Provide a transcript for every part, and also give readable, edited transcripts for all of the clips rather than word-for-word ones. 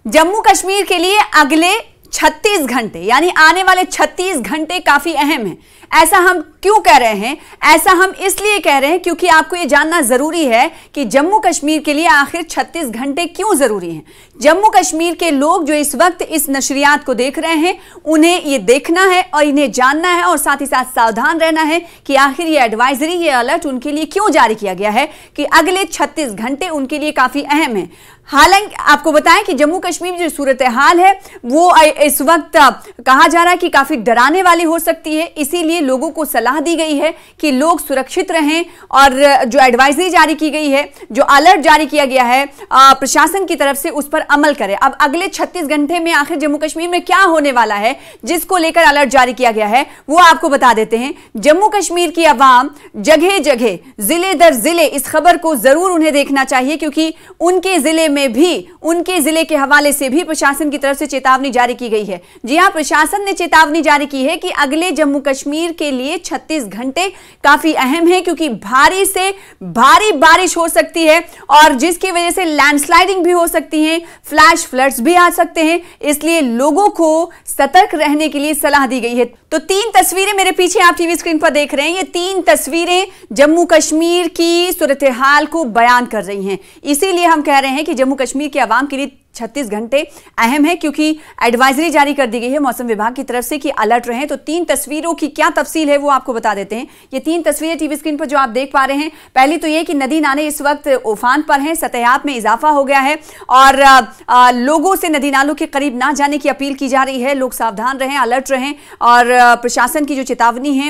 जम्मू कश्मीर के लिए अगले 36 घंटे यानी आने वाले 36 घंटे काफी अहम हैं। ऐसा हम क्यों कह रहे हैं? ऐसा हम इसलिए कह रहे हैं क्योंकि आपको यह जानना जरूरी है कि जम्मू कश्मीर के लिए आखिर 36 घंटे क्यों जरूरी हैं। जम्मू कश्मीर के लोग जो इस वक्त इस नशरियात को देख रहे हैं, उन्हें यह देखना है और इन्हें जानना है और साथ ही साथ सावधान रहना है कि आखिर ये एडवाइजरी, ये अलर्ट उनके लिए क्यों जारी किया गया है कि अगले 36 घंटे उनके लिए काफी अहम है। हालांकि आपको बताएं कि जम्मू कश्मीर में जो सूरत हाल है वो इस वक्त कहा जा रहा है कि काफी डराने वाली हो सकती है, इसीलिए लोगों को सलाह दी गई है कि लोग सुरक्षित रहें और जो एडवाइजरी जारी की गई है, जो अलर्ट जारी किया गया है प्रशासन की तरफ से, उस पर अमल करें। अब अगले 36 घंटे में आखिर जम्मू कश्मीर में क्या होने वाला है जिसको लेकर अलर्ट जारी किया गया है वो आपको बता देते हैं। जम्मू कश्मीर की आवाम जगह जगह, जिले दर जिले इस खबर को जरूर उन्हें देखना चाहिए क्योंकि उनके जिले में भी, उनके जिले के हवाले से भी प्रशासन की तरफ से चेतावनी जारी की गई है। जी हां, प्रशासन ने चेतावनी जारी की है कि अगले जम्मू कश्मीर के लिए 36 घंटे काफी अहम है क्योंकि भारी से भारी बारिश हो सकती है और जिसकी वजह से लैंडस्लाइडिंग भी हो सकती है, फ्लैश फ्लड्स भी आ सकते हैं, इसलिए लोगों को सतर्क रहने के लिए सलाह दी गई है। तो 3 तस्वीरें मेरे पीछे आप टीवी स्क्रीन पर देख रहे हैं, ये 3 तस्वीरें जम्मू कश्मीर की सूरत हाल को बयान कर रही हैं। इसीलिए हम कह रहे हैं कि जम्मू कश्मीर के अवाम के लिए 36 घंटे अहम है क्योंकि एडवाइजरी जारी कर दी गई है मौसम विभाग की तरफ से कि अलर्ट रहें। तो 3 तस्वीरों की क्या तफसील है वो आपको बता देते हैं। ये 3 तस्वीरें टीवी स्क्रीन पर जो आप देख पा रहे हैं, पहली तो ये कि नदी नाले इस वक्त उफान पर हैं, सतहाब में इजाफा हो गया है और लोगों से नदी नालों के करीब ना जाने की अपील की जा रही है। लोग सावधान रहें, अलर्ट रहें और प्रशासन की जो चेतावनी है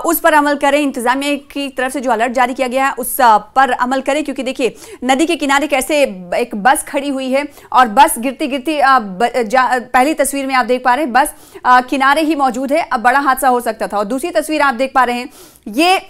उस पर अमल करें। इंतजामिया की तरफ से जो अलर्ट जारी किया गया है उस पर अमल करें क्योंकि देखिए नदी के किनारे कैसे एक बस खड़ी हुई है और बस गिरती गिरती पहली तस्वीर में आप देख पा रहे हैं बस किनारे ही मौजूद है। अब बड़ा हादसा हो सकता था। और दूसरी तस्वीर आप देख पा रहे हैं, ये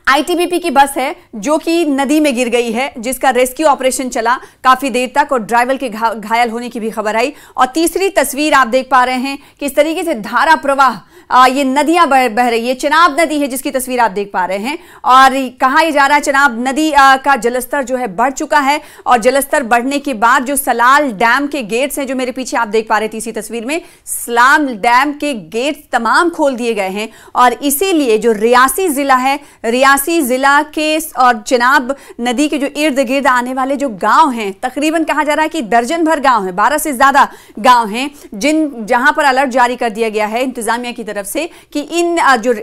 आईटीबीपी की बस है जो कि नदी में गिर गई है, जिसका रेस्क्यू ऑपरेशन चला काफी देर तक और ड्राइवर के घायल होने की भी खबर आई। और तीसरी तस्वीर आप देख पा रहे हैं किस तरीके से धारा प्रवाह ये नदियां बह रही है। चिनाब नदी है जिसकी तस्वीर आप देख पा रहे हैं और कहा यह जा रहा है चिनाब नदी का जलस्तर जो है बढ़ चुका है और जलस्तर बढ़ने के बाद जो सलाल डैम के गेट्स हैं जो मेरे पीछे आप देख पा रहे हैं तीसरी तस्वीर में, सलाल डैम के गेट्स तमाम खोल दिए गए हैं और इसीलिए जो रियासी जिला है, रियासी जिला के और चिनाब नदी के जो इर्द गिर्द आने वाले जो गांव हैं, तकरीबन कहा जा रहा है कि दर्जन भर गांव हैं, 12 से ज्यादा गांव हैं जहां पर अलर्ट जारी कर दिया गया है इंतजामिया की तरफ से कि इन जो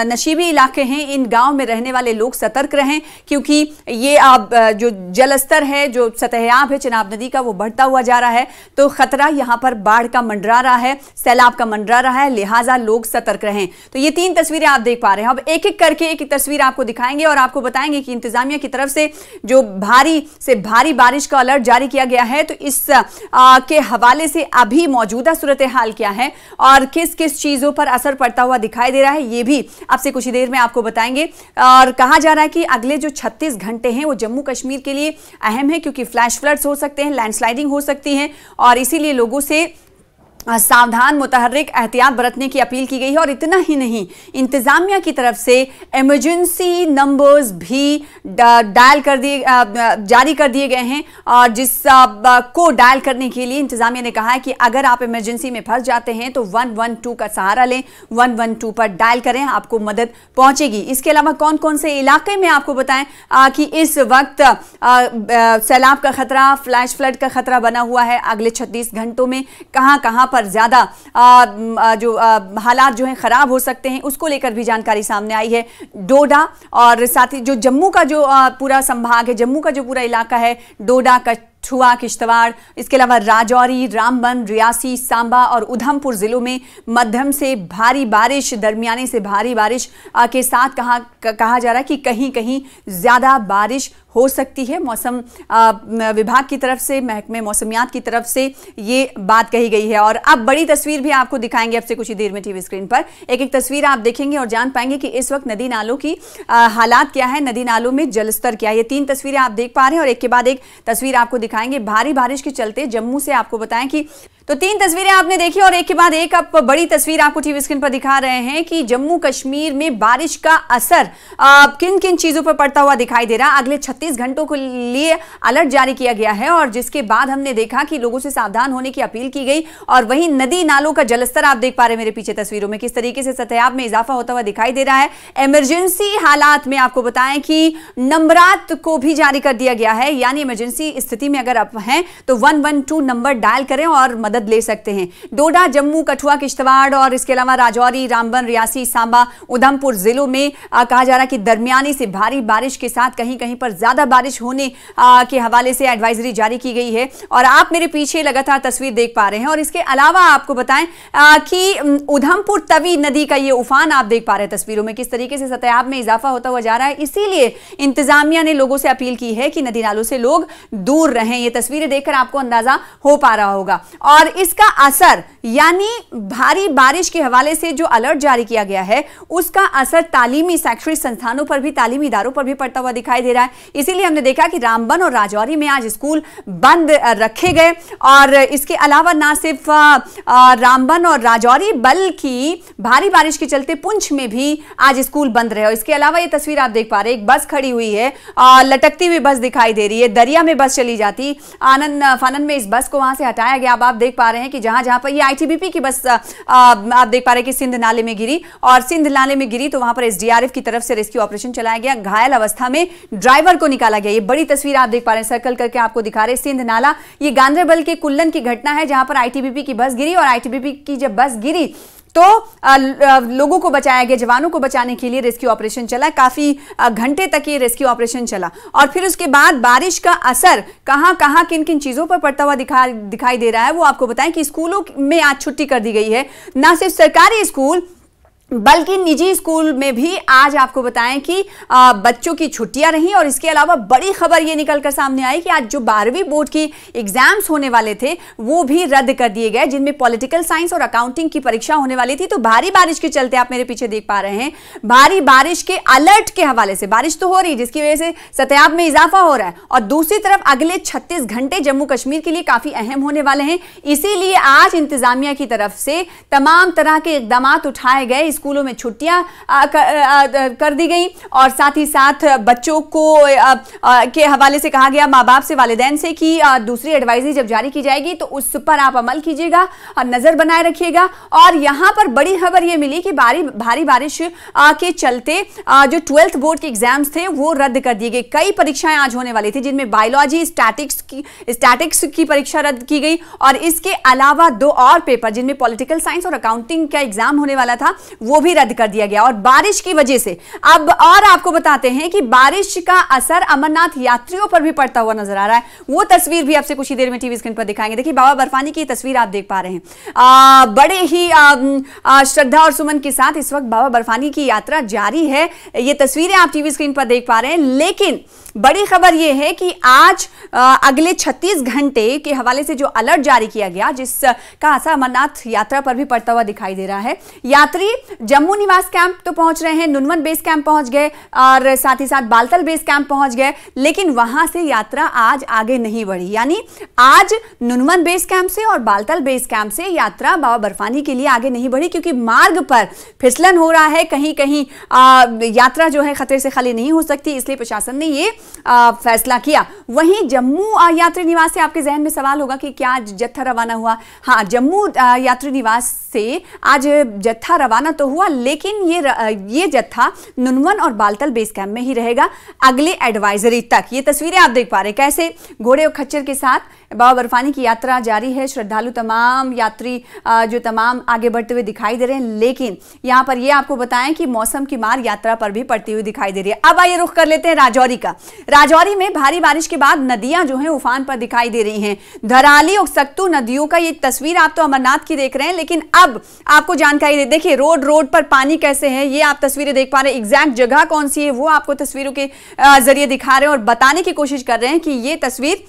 नशीबी इलाके हैं इन गांव में रहने वाले लोग सतर्क रहें क्योंकि ये जो जलस्तर है, जो सतहाब है चिनाब नदी का, वो बढ़ता हुआ जा रहा है। तो खतरा यहां पर बाढ़ का मंडरा रहा है, सैलाब का मंडरा रहा है, लिहाजा लोग सतर्क रहें। तो ये 3 तस्वीरें आप देख पा रहे हैं। अब एक एक करके एक तस्वीर आपको दिखाएंगे और आपको बताएंगे कि इंतजामिया की तरफ से जो भारी से भारी बारिश का अलर्ट जारी किया गया है तो इस के हवाले से अभी मौजूदा सूरत हाल क्या है और किस किस चीजों पर असर पड़ता हुआ दिखाई दे रहा है, ये भी आपसे कुछ ही देर में आपको बताएंगे। और कहा जा रहा है कि अगले जो 36 घंटे हैं वो जम्मू कश्मीर के लिए अहम है क्योंकि फ्लैश फ्लड्स हो सकते हैं, लैंडस्लाइडिंग हो सकती है और इसीलिए लोगों से सावधान, मुतहर्रिक, एहतियात बरतने की अपील की गई है। और इतना ही नहीं, इंतजामिया की तरफ से इमरजेंसी नंबर्स भी डायल कर दिए, जारी कर दिए गए हैं और जिस को डायल करने के लिए इंतजामिया ने कहा है कि अगर आप इमरजेंसी में फंस जाते हैं तो 112 का सहारा लें, 112 पर डायल करें, आपको मदद पहुंचेगी। इसके अलावा कौन कौन से इलाके में आपको बताएं कि इस वक्त सैलाब का खतरा, फ्लैश फ्लड का खतरा बना हुआ है। अगले 36 घंटों में कहां कहां पर ज्यादा जो हालात जो हैं खराब हो सकते हैं उसको लेकर भी जानकारी सामने आई है। डोडा और साथ ही जो जम्मू का जो पूरा संभाग है, जम्मू का जो पूरा इलाका है, डोडा, कठुआ, किश्तवाड़, इसके अलावा राजौरी, रामबन, रियासी, सांबा और उधमपुर जिलों में मध्यम से भारी बारिश, दरमियाने से भारी बारिश के साथ कहा जा रहा है कि कहीं कहीं ज्यादा बारिश हो सकती है। मौसम विभाग की तरफ से, महकमे मौसमियात की तरफ से ये बात कही गई है। और अब बड़ी तस्वीर भी आपको दिखाएंगे अब से कुछ ही देर में टीवी स्क्रीन पर। एक एक तस्वीर आप देखेंगे और जान पाएंगे कि इस वक्त नदी नालों की हालात क्या है, नदी नालों में जलस्तर क्या है। ये 3 तस्वीरें आप देख पा रहे हैं और एक के बाद एक तस्वीर आपको दिखाएंगे। भारी बारिश के चलते जम्मू से आपको बताएं कि तो 3 तस्वीरें आपने देखी और एक के बाद एक अब बड़ी तस्वीर आपको टीवी स्क्रीन पर दिखा रहे हैं कि जम्मू कश्मीर में बारिश का असर किन किन चीजों पर पड़ता हुआ दिखाई दे रहा है। अगले 36 घंटों के लिए अलर्ट जारी किया गया है और जिसके बाद हमने देखा कि लोगों से सावधान होने की अपील की गई। और वहीं नदी नालों का जलस्तर आप देख पा रहे हैं मेरे पीछे तस्वीरों में किस तरीके से सतह में इजाफा होता हुआ दिखाई दे रहा है। इमरजेंसी हालात में आपको बताएं कि नंबरात को भी जारी कर दिया गया है, यानी इमरजेंसी स्थिति में अगर आप हैं तो 112 नंबर डायल करें और मदद ले सकते हैं। डोडा, जम्मू, कठुआ, किश्तवाड़ और इसके अलावा राजौरी, रामबन, रियासी, सांबा, उधमपुर जिलों में कहा जा रहा है कि दरमियानी से भारी बारिश के साथ कहीं कहीं पर ज्यादा बारिश होने के हवाले से एडवाइजरी जारी की गई है। और आप मेरे पीछे लगातार तस्वीर देख पा रहे हैं। और इसके अलावा आपको बताएं कि उधमपुर तवी नदी का ये उफान आप देख पा रहे हैं तस्वीरों में किस तरीके से सतह में इजाफा होता हुआ जा रहा है। इसीलिए इंतजामिया ने लोगों से अपील की है कि नदी नालों से लोग दूर रहें। ये तस्वीरें देखकर आपको अंदाजा हो पा रहा होगा। और इसका असर यानी भारी बारिश के हवाले से जो अलर्ट जारी किया गया है उसका असर तालीमी शैक्षणिक संस्थानों पर भी, तालीमी इदारों पर भी पड़ता हुआ दिखाई दे रहा है। इसीलिए हमने देखा कि रामबन और राजौरी में आज स्कूल बंद रखे गए। और इसके अलावा ना सिर्फ रामबन और राजौरी बल्कि भारी बारिश के चलते पुंछ में भी आज स्कूल बंद रहे। और इसके अलावा ये तस्वीर आप देख पा रहे हैं, एक बस खड़ी हुई है, लटकती हुई बस दिखाई दे रही है। दरिया में बस चली जाती, आनंद फानन में इस बस को वहां से हटाया गया। अब आप देख पा रहे हैं कि जहां जहां पर ये आईटीबीपी की बस आप देख पा रहे हैं कि सिंध नाले में गिरी और सिंध नाले में गिरी तो वहां पर एसडीआरएफ की तरफ से रेस्क्यू ऑपरेशन चलाया गया। घायल अवस्था में ड्राइवर को निकाला गया। ये बड़ी तस्वीर आप देख पा रहे हैं, सर्कल करके आपको दिखा रहे हैं सिंध नाला। ये गांधरबल के कुल्लन की घटना है जहां पर आईटीबीपी की बस गिरी और आईटीबीपी की जब बस गिरी तो लोगों को बचाया गया। जवानों को बचाने के लिए रेस्क्यू ऑपरेशन चला, काफी घंटे तक ये रेस्क्यू ऑपरेशन चला। और फिर उसके बाद बारिश का असर कहां कहां किन किन चीजों पर पड़ता हुआ दिखाई दे रहा है वो आपको बताएं कि स्कूलों में आज छुट्टी कर दी गई है। ना सिर्फ सरकारी स्कूल बल्कि निजी स्कूल में भी आज आपको बताएं कि बच्चों की छुट्टियां रहीं। और इसके अलावा बड़ी खबर ये निकलकर सामने आई कि आज जो 12वीं बोर्ड की एग्जाम्स होने वाले थे वो भी रद्द कर दिए गए, जिनमें पॉलिटिकल साइंस और अकाउंटिंग की परीक्षा होने वाली थी। तो भारी बारिश के चलते आप मेरे पीछे देख पा रहे हैं, भारी बारिश के अलर्ट के हवाले से बारिश तो हो रही जिसकी वजह से सतह में इजाफा हो रहा है और दूसरी तरफ अगले 36 घंटे जम्मू कश्मीर के लिए काफी अहम होने वाले हैं। इसीलिए आज इंतजामिया की तरफ से तमाम तरह के इकदाम उठाए गए। स्कूलों में छुट्टियां कर दी गई और साथ ही साथ बच्चों को के हवाले से कहा गया, माँ बाप से, वालिदैन से कि दूसरी एडवाइजरी जब जारी की जाएगी तो उस पर आप अमल कीजिएगा और नजर बनाए रखिएगा। और यहां पर बड़ी खबर यह मिली कि भारी बारिश के चलते जो 12th बोर्ड के एग्जाम्स थे वो रद्द कर दिए गए। कई परीक्षाएं आज होने वाली थी जिनमें बायोलॉजी, स्टैटिक्स की परीक्षा रद्द की गई और इसके अलावा 2 और पेपर जिनमें पॉलिटिकल साइंस और अकाउंटिंग का एग्जाम होने वाला था वो भी रद्द कर दिया गया। और बारिश की वजह से अब और आपको बताते हैं कि बारिश का असर अमरनाथ यात्रियों पर भी पड़ता हुआ नजर आ रहा है। वो तस्वीर भी आपसे कुछ ही देर में टीवी स्क्रीन पर दिखाएंगे। देखिए बाबा बर्फानी की तस्वीर आप देख पा रहे हैं। बड़े ही श्रद्धा और सुमन के साथ इस वक्त बाबा बर्फानी की यात्रा जारी है। ये तस्वीरें आप टीवी स्क्रीन पर देख पा रहे हैं। लेकिन बड़ी खबर यह है कि आज अगले 36 घंटे के हवाले से जो अलर्ट जारी किया गया जिसका असर अमरनाथ यात्रा पर भी पड़ता हुआ दिखाई दे रहा है। यात्री जम्मू निवास कैंप तो पहुंच रहे हैं, नुनवन बेस कैंप पहुंच गए और साथ ही साथ बालतल बेस कैंप पहुंच गए, लेकिन वहां से यात्रा आज आगे नहीं बढ़ी। यानी आज नुनवन बेस कैंप से और बालतल बेस कैंप से यात्रा बाबा बर्फानी के लिए आगे नहीं बढ़ी क्योंकि मार्ग पर फिसलन हो रहा है। कहीं कहीं यात्रा जो है खतरे से खाली नहीं हो सकती, इसलिए प्रशासन ने ये फैसला किया। वहीं जम्मू यात्री निवास से आपके जहन में सवाल होगा कि क्या जत्था रवाना हुआ? हाँ, जम्मू यात्री निवास से आज जत्था रवाना तो हुआ, लेकिन ये जत्था नुनवन और बालतल बेस कैंप में ही रहेगा अगले एडवाइजरी तक। ये तस्वीरें आप देख पा रहे हैं कैसे घोड़े और खच्चर के साथ बाबा बर्फानी की यात्रा जारी है। श्रद्धालु तमाम यात्री जो तमाम आगे बढ़ते हुए दिखाई दे रहे हैं, लेकिन यहां पर यह आपको बताएं कि मौसम की मार यात्रा पर भी पड़ती हुई दिखाई दे रही है। अब आइए रुख कर लेते हैं राजौरी का। राजौरी में भारी बारिश के बाद नदियां जो हैं उफान पर दिखाई दे रही हैं। धराली और सक्तू नदियों का ये तस्वीर आप तो अमरनाथ की देख रहे हैं, लेकिन अब आपको जानकारी दे, देखिए रोड पर पानी कैसे है, ये आप तस्वीरें देख पा रहे हैं। एग्जैक्ट जगह कौन सी है वो आपको तस्वीरों के जरिए दिखा रहे हैं और बताने की कोशिश कर रहे हैं कि ये तस्वीर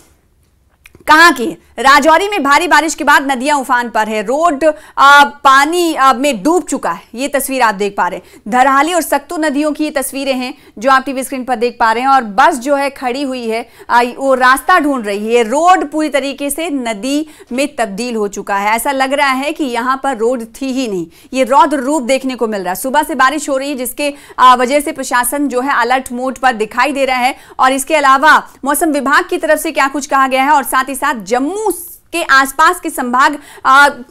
कहाँ की? राजौरी में भारी बारिश के बाद नदियां उफान पर है, रोड पानी में डूब चुका है। ये तस्वीर आप देख पा रहे हैं, धरहाली और सक्तू नदियों की ये तस्वीरें हैं जो आप टीवी स्क्रीन पर देख पा रहे हैं। और बस जो है खड़ी हुई है, वो रास्ता ढूंढ रही है। रोड पूरी तरीके से नदी में तब्दील हो चुका है। ऐसा लग रहा है कि यहां पर रोड थी ही नहीं। ये रौद्र रूप देखने को मिल रहा है। सुबह से बारिश हो रही है जिसके वजह से प्रशासन जो है अलर्ट मोड पर दिखाई दे रहा है। और इसके अलावा मौसम विभाग की तरफ से क्या कुछ कहा गया है और साथ ही साथ जम्मू के आसपास के संभाग,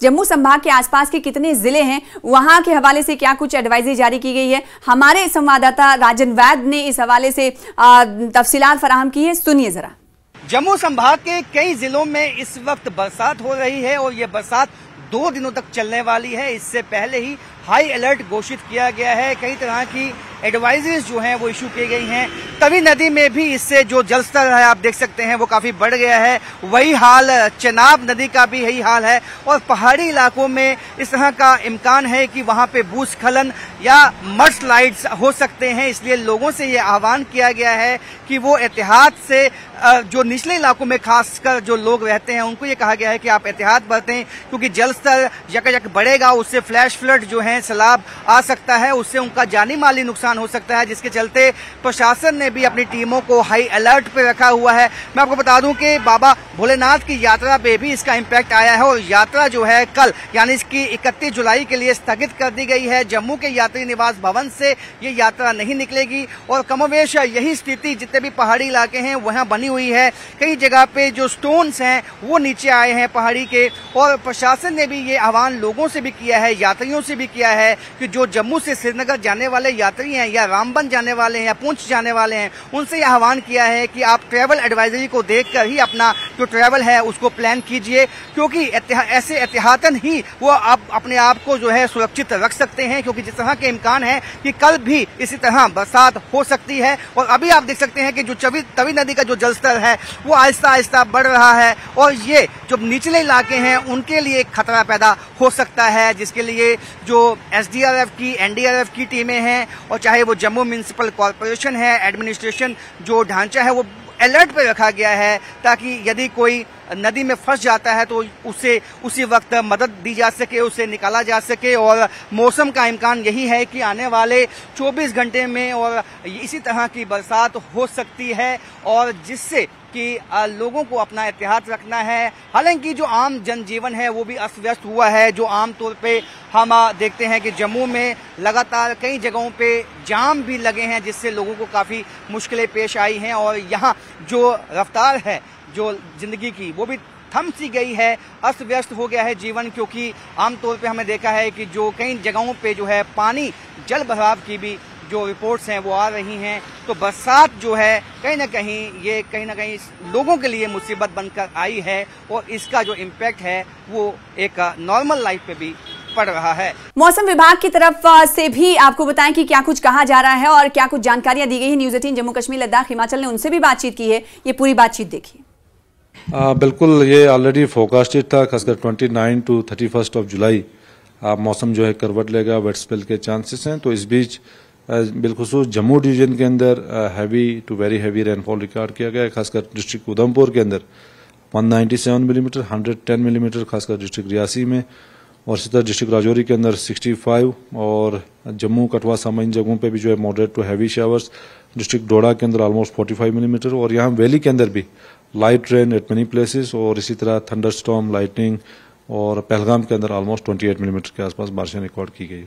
जम्मू संभाग के आसपास के कितने जिले हैं वहां के हवाले से क्या कुछ एडवाइजरी जारी की गई है, हमारे संवाददाता राजन वैद ने इस हवाले से तफसीलात फराहम की है। सुनिए जरा। जम्मू संभाग के कई जिलों में इस वक्त बरसात हो रही है और ये बरसात 2 दिनों तक चलने वाली है। इससे पहले ही हाई अलर्ट घोषित किया गया है। कई तरह की एडवाइजरीज जो हैं वो इशू की गई हैं। तवी नदी में भी इससे जो जलस्तर है आप देख सकते हैं वो काफी बढ़ गया है। वही हाल चेनाब नदी का भी यही हाल है। और पहाड़ी इलाकों में इस तरह का इम्कान है कि वहां पे भूस्खलन या मडस्लाइड्स हो सकते हैं। इसलिए लोगों से ये आह्वान किया गया है कि वो एहतियात से, जो निचले इलाकों में खासकर जो लोग रहते हैं उनको ये कहा गया है कि आप एहतियात बरतें, क्योंकि जलस्तर यकायक बढ़ेगा, उससे फ्लैश फ्लड जो है, सैलाब आ सकता है, उससे उनका जानी माली नुकसान हो सकता है। जिसके चलते प्रशासन ने भी अपनी टीमों को हाई अलर्ट पे रखा हुआ है। मैं आपको बता दूं कि बाबा भोलेनाथ की यात्रा पे भी इसका इम्पैक्ट आया है और यात्रा जो है कल यानी इसकी 31 जुलाई के लिए स्थगित कर दी गई है। जम्मू के यात्री निवास भवन से ये यात्रा नहीं निकलेगी और कमोवेश यही स्थिति जितने भी पहाड़ी इलाके हैं वहां बनी हुई है। कई जगह पे जो स्टोन्स हैं वो नीचे आए हैं पहाड़ी के। और प्रशासन ने भी ये आह्वान लोगों से भी किया है, यात्रियों से भी किया है कि जो जम्मू से श्रीनगर जाने वाले यात्री हैं या रामबन जाने वाले हैं या पुंछ जाने वाले हैं, उनसे यह आह्वान किया है कि आप ट्रैवल एडवाइजरी को देखकर ही अपना जो ट्रैवल है उसको प्लान कीजिए, क्योंकि ऐसे एहतियातन ही वो आप अपने आप को जो है सुरक्षित रख सकते हैं। क्योंकि जिस तरह के इम्कान है कि कल भी इसी तरह बरसात हो सकती है। और अभी आप देख सकते हैं कि जो तवी नदी का जो जलस्तर है वो आहिस्ता आहिस्ता बढ़ रहा है और ये जो निचले इलाके हैं उनके लिए खतरा पैदा हो सकता है, जिसके लिए जो SDRF की, NDRF की टीमें हैं और चाहे वो जम्मू म्युनिसिपल कॉरपोरेशन है, एडमिनिस्ट्रेशन जो ढांचा है वो अलर्ट पे रखा गया है, ताकि यदि कोई नदी में फंस जाता है तो उसे उसी वक्त मदद दी जा सके, उसे निकाला जा सके। और मौसम का इम्कान यही है कि आने वाले 24 घंटे में और इसी तरह की बरसात हो सकती है और जिससे कि लोगों को अपना एहतियात रखना है। हालांकि जो आम जनजीवन है वो भी अस्त व्यस्त हुआ है। जो आमतौर पे हम देखते हैं कि जम्मू में लगातार कई जगहों पे जाम भी लगे हैं जिससे लोगों को काफ़ी मुश्किलें पेश आई हैं और यहाँ जो रफ्तार है जो जिंदगी की वो भी थम सी गई है, अस्त व्यस्त हो गया है जीवन। क्योंकि आमतौर पे हमने देखा है कि जो कई जगहों पे जो है पानी जल भराव की भी जो रिपोर्ट्स हैं वो आ रही हैं। तो बरसात जो है कहीं ना कहीं लोगों के लिए मुसीबत बनकर आई है और इसका जो इम्पैक्ट है वो एक नॉर्मल लाइफ पे भी पड़ रहा है। मौसम विभाग की तरफ से भी आपको बताएं कि क्या कुछ कहा जा रहा है और क्या कुछ जानकारियां दी गई है। न्यूज़ 18 जम्मू कश्मीर लद्दाख हिमाचल ने उनसे भी बातचीत की है, ये पूरी बातचीत देखिए। बिल्कुल, ये ऑलरेडी फोरकास्टेड था, खासकर 29 टू 31 ऑफ जुलाई मौसम जो है करवट लेगा, वेट स्पेल के चांसेस हैं। तो इस बीच बिलखुसूस जम्मू डिवीजन के अंदर heavy to very heavy rainfall record किया गया है। खासकर डिस्ट्रिक्ट उधमपुर के अंदर 197 मिलीमीटर, 110 मिलीमीटर खासकर डिस्ट्रिक्ट रियासी में, और इसी तरह डिस्ट्रिक्ट राजौरी के अंदर 65 और जम्मू कठुआ सामा इन जगहों पे भी जो है moderate to heavy showers. District Doda के अंदर ऑलमोस्ट 45 मिलीमीटर और यहाँ वैली के अंदर भी light rain eight many places और इसी तरह थंडर स्टॉर्म, लाइटनिंग और पहलगाम के अंदर ऑलमोस्ट 28 मिलीमीटर के आसपास बारिशें रिकॉर्ड की गई।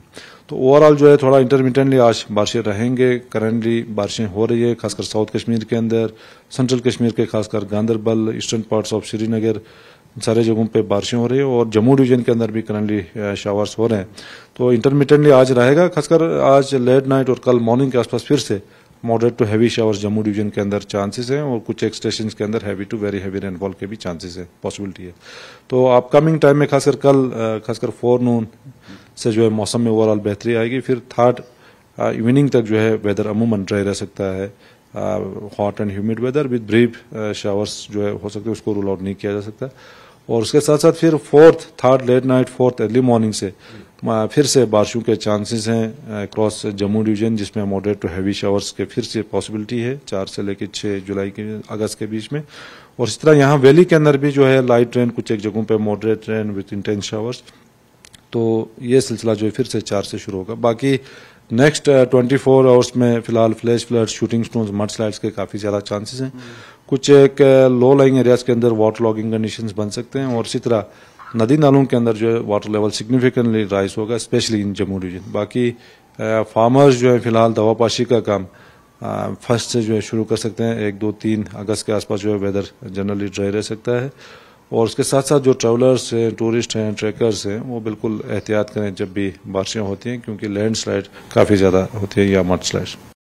तो ओवरऑल जो है थोड़ा इंटरमिटेंटली आज बारिशें रहेंगे। करंटली बारिशें हो रही है खासकर साउथ कश्मीर के अंदर, सेंट्रल कश्मीर के खासकर Ganderbal, eastern parts of Srinagar, सारे जगहों पे बारिशें हो रही है और जम्मू डिवीजन के अंदर भी करंटली शावर्स हो रहे हैं। तो इंटरमिटेंटली आज रहेगा, खासकर आज लेट नाइट और कल मॉर्निंग के आसपास फिर से moderate to heavy showers Jammu division के अंदर चांसेस हैं और कुछ स्टेशन के अंदर heavy to very heavy rainfall के भी चांसेस है, पॉसिबिलिटी है। तो अपकमिंग टाइम में खासकर कल खासकर 4 नून से जो है मौसम में ओवरऑल बेहतरी आएगी। फिर 3rd इवनिंग तक जो है वेदर अमूमन ड्राई रह सकता है, hot and humid weather with brief showers जो है हो सकते हैं, उसको रूल आउट नहीं किया जा सकता। और उसके साथ साथ फिर 4th, 3rd late night, 4th early morning से फिर से बारिशों के चांसेस हैं अक्रॉस जम्मू डिवीजन, जिसमें मॉडरेट टू हैवी शावर्स के फिर से पॉसिबिलिटी है 4 से लेकर 6 जुलाई के अगस्त के बीच में। और इस तरह यहाँ वैली के अंदर भी जो है लाइट रेन, कुछ एक जगहों पे moderate rain with intense showers. तो ये सिलसिला जो है फिर से 4 से शुरू होगा। बाकी नेक्स्ट 24 आवर्स में फिलहाल flash flood, shooting stones, mud slides के काफ़ी ज़्यादा चांसेस हैं। कुछ एक लो लाइंग एरियाज के अंदर वाटर लॉगिंग कंडीशंस बन सकते हैं, और इसी तरह नदी नालों के अंदर जो है वाटर लेवल सिग्निफिकेंटली राइज होगा, स्पेशली इन जम्मू डिवीजन। बाकी फार्मर्स जो है फिलहाल दवापाशी का काम फर्स्ट से जो है शुरू कर सकते हैं। 1, 2, 3 अगस्त के आसपास जो है वेदर जनरली ड्राई रह सकता है। और उसके साथ साथ जो ट्रैवलर्स हैं, टूरिस्ट हैं, ट्रैकर्स हैं, वो बिल्कुल एहतियात करें जब भी बारिशें होती हैं, क्योंकि लैंडस्लाइड काफ़ी ज़्यादा होती है या मड स्लाइड।